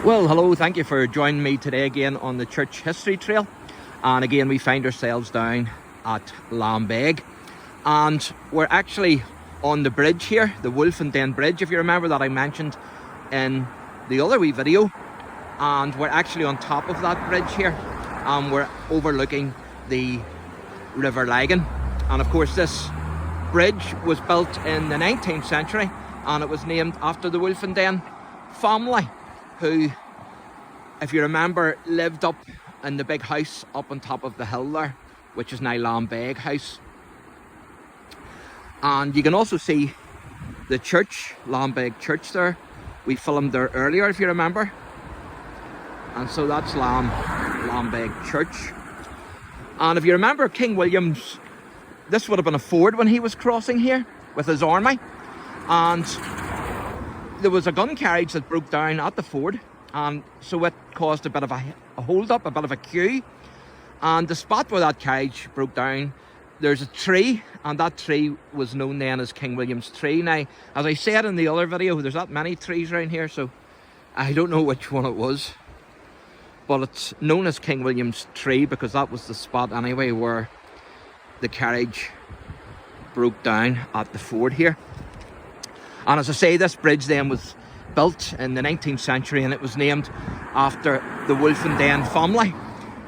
Well, hello, thank you for joining me today again on the Church History Trail. And again, we find ourselves down at LAMBEG. And we're actually on the bridge here, the Wolfen Den Bridge, if you remember, that I mentioned in the other wee video. And we're actually on top of that bridge here. And we're overlooking the River Lagan. And of course, this bridge was built in the 19th century. And it was named after the Wolfen Den family, who, if you remember, lived up in the big house up on top of the hill there, which is now LAMBEG House. And you can also see the church, LAMBEG Church there. We filmed there earlier, if you remember. And so that's LAMBEG Church. And if you remember, King William's, this would have been a ford when he was crossing here with his army. And there was a gun carriage that broke down at the ford, and so it caused a bit of a hold up, a bit of a queue. And the spot where that carriage broke down, there's a tree, and that tree was known then as King William's tree. Now, as I said in the other video, there's not many trees around here, so I don't know which one it was, but it's known as King William's tree because that was the spot anyway where the carriage broke down at the ford here. And as I say, this bridge then was built in the 19th century, and it was named after the Wolfen Den family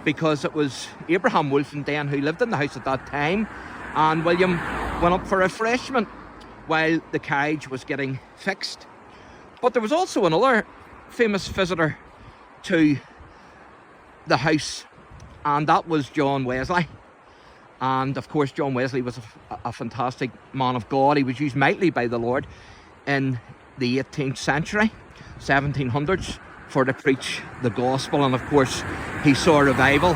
because it was Abraham Wolfen Den who lived in the house at that time, and William went up for refreshment while the carriage was getting fixed. But there was also another famous visitor to the house, and that was John Wesley. And of course, John Wesley was a fantastic man of God. He was used mightily by the Lord in the 18th century, 1700s, for to preach the gospel. And of course, he saw a revival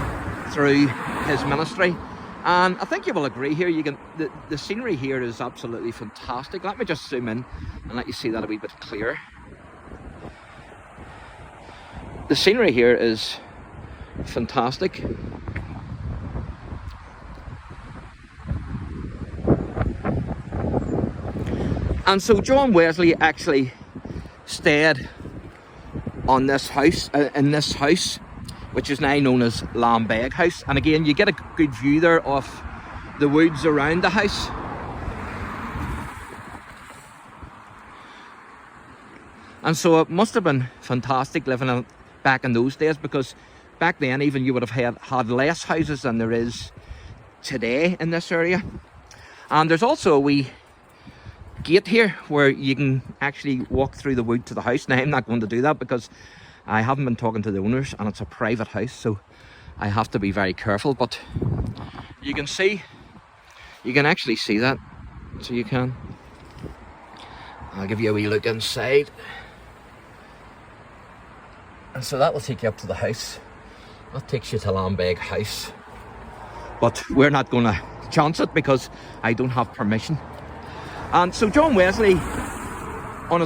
through his ministry. And I think you will agree here, the scenery here is absolutely fantastic. Let me just zoom in and let you see that a wee bit clearer. The scenery here is fantastic. And so John Wesley actually stayed on this house, in this house, which is now known as LAMBEG House. And again, you get a good view there of the woods around the house. And so it must have been fantastic living back in those days, because back then even you would have had less houses than there is today in this area. And there's also a wee gate here where you can actually walk through the wood to the house. Now, I'm not going to do that because I haven't been talking to the owners, and it's a private house, so I have to be very careful. But you can see, you can actually see that, so you can. I'll give you a wee look inside. And so that will take you up to the house. That takes you to LAMBEG House. But we're not going to chance it because I don't have permission. And so John Wesley, on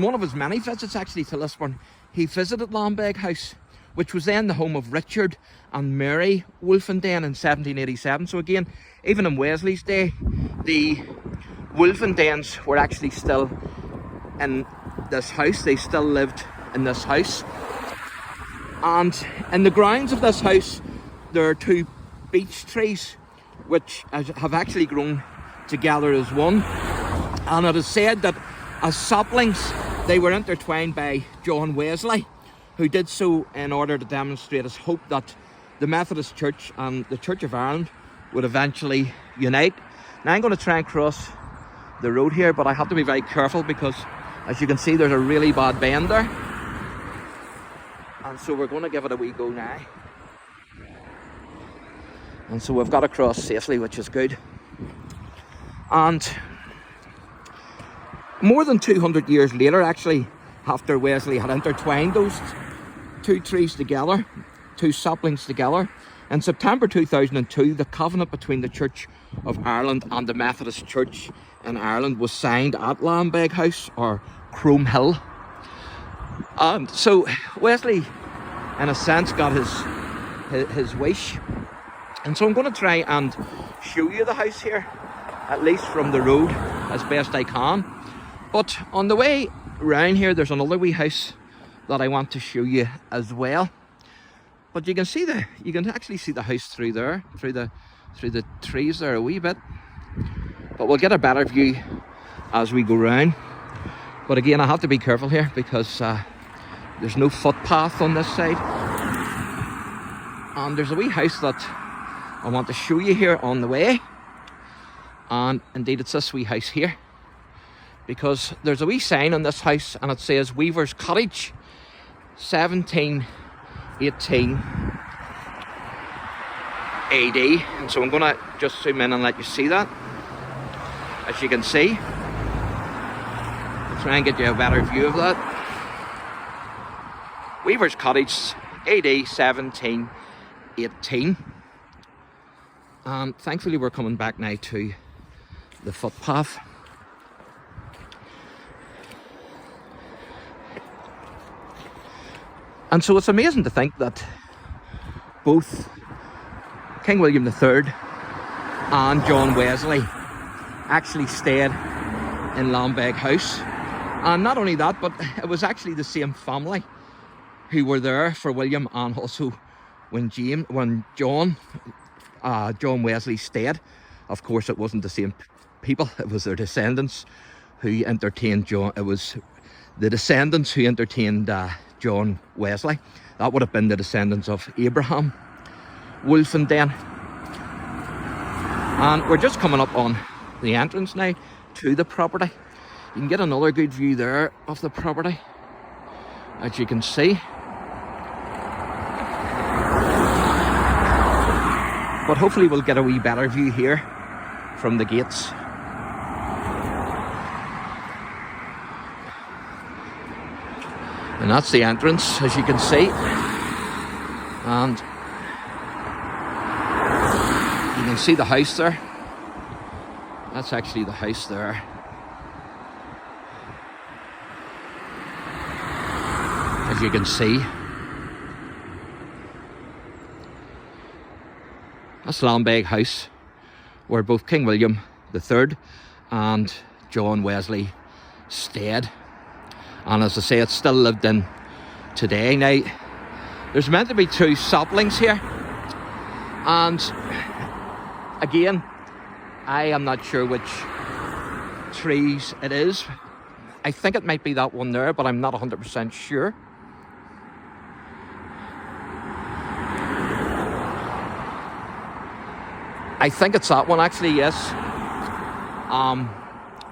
one of his many visits actually to Lisburn, he visited LAMBEG House, which was then the home of Richard and Mary Wolfen Den in 1787. So again, even in Wesley's day, the Wolfen Dens were actually still in this house. They still lived in this house. And in the grounds of this house, there are two beech trees, which have actually grown together as one. And it is said that as saplings, they were intertwined by John Wesley, who did so in order to demonstrate his hope that the Methodist Church and the Church of Ireland would eventually unite. Now, I'm going to try and cross the road here, but I have to be very careful because, as you can see, there's a really bad bend there. And so we're going to give it a wee go now. And so we've got to cross safely, which is good. And more than 200 years later, actually, after Wesley had intertwined those two trees together, two saplings together, in September 2002, the covenant between the Church of Ireland and the Methodist Church in Ireland was signed at LAMBEG House, or Crome Hill. So Wesley, in a sense, got his wish. And so I'm going to try and show you the house here, at least from the road, as best I can. But on the way round here, there's another wee house that I want to show you as well. But you can actually see the house through there, through the trees there a wee bit. But we'll get a better view as we go round. But again, I have to be careful here because there's no footpath on this side. And there's a wee house that I want to show you here on the way. And indeed it's this wee house here, because there's a wee sign on this house and it says Weaver's Cottage, 1718 AD. And so I'm going to just zoom in and let you see that. As you can see, I'll try and get you a better view of that. Weaver's Cottage, AD 1718. And thankfully we're coming back now to the footpath. And so it's amazing to think that both King William III and John Wesley actually stayed in LAMBEG House. And not only that, but it was actually the same family who were there for William, and also when John Wesley stayed. Of course, it wasn't the same people, it was their descendants who entertained John. It was the descendants who entertained John Wesley. That would have been the descendants of Abraham Wolfenden. And we're just coming up on the entrance now to the property. You can get another good view there of the property, as you can see. But hopefully we'll get a wee better view here from the gates. And that's the entrance, as you can see. And you can see the house there. That's actually the house there. As you can see. That's LAMBEG House, where both King William III and John Wesley stayed. And as I say, it's still lived in today. Now, there's meant to be 2 saplings here. And again, I am not sure which trees it is. I think it might be that one there, but I'm not 100% sure. I think it's that one actually, yes.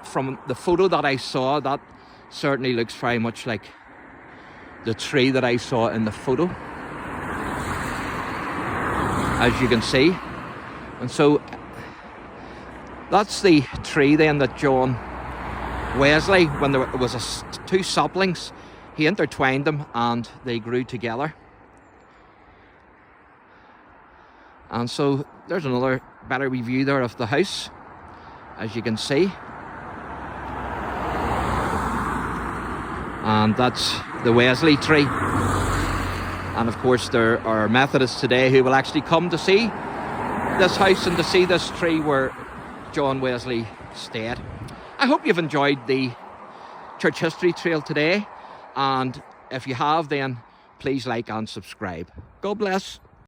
From the photo that I saw, that certainly looks very much like the tree that I saw in the photo, as you can see. And so that's the tree then that John Wesley, when there was 2 saplings, he intertwined them and they grew together. And so there's another better view there of the house, as you can see. And that's the Wesley tree. And of course there are Methodists today who will actually come to see this house and to see this tree where John Wesley stayed. I hope you've enjoyed the church history trail today, and if you have, then please like and subscribe. God bless.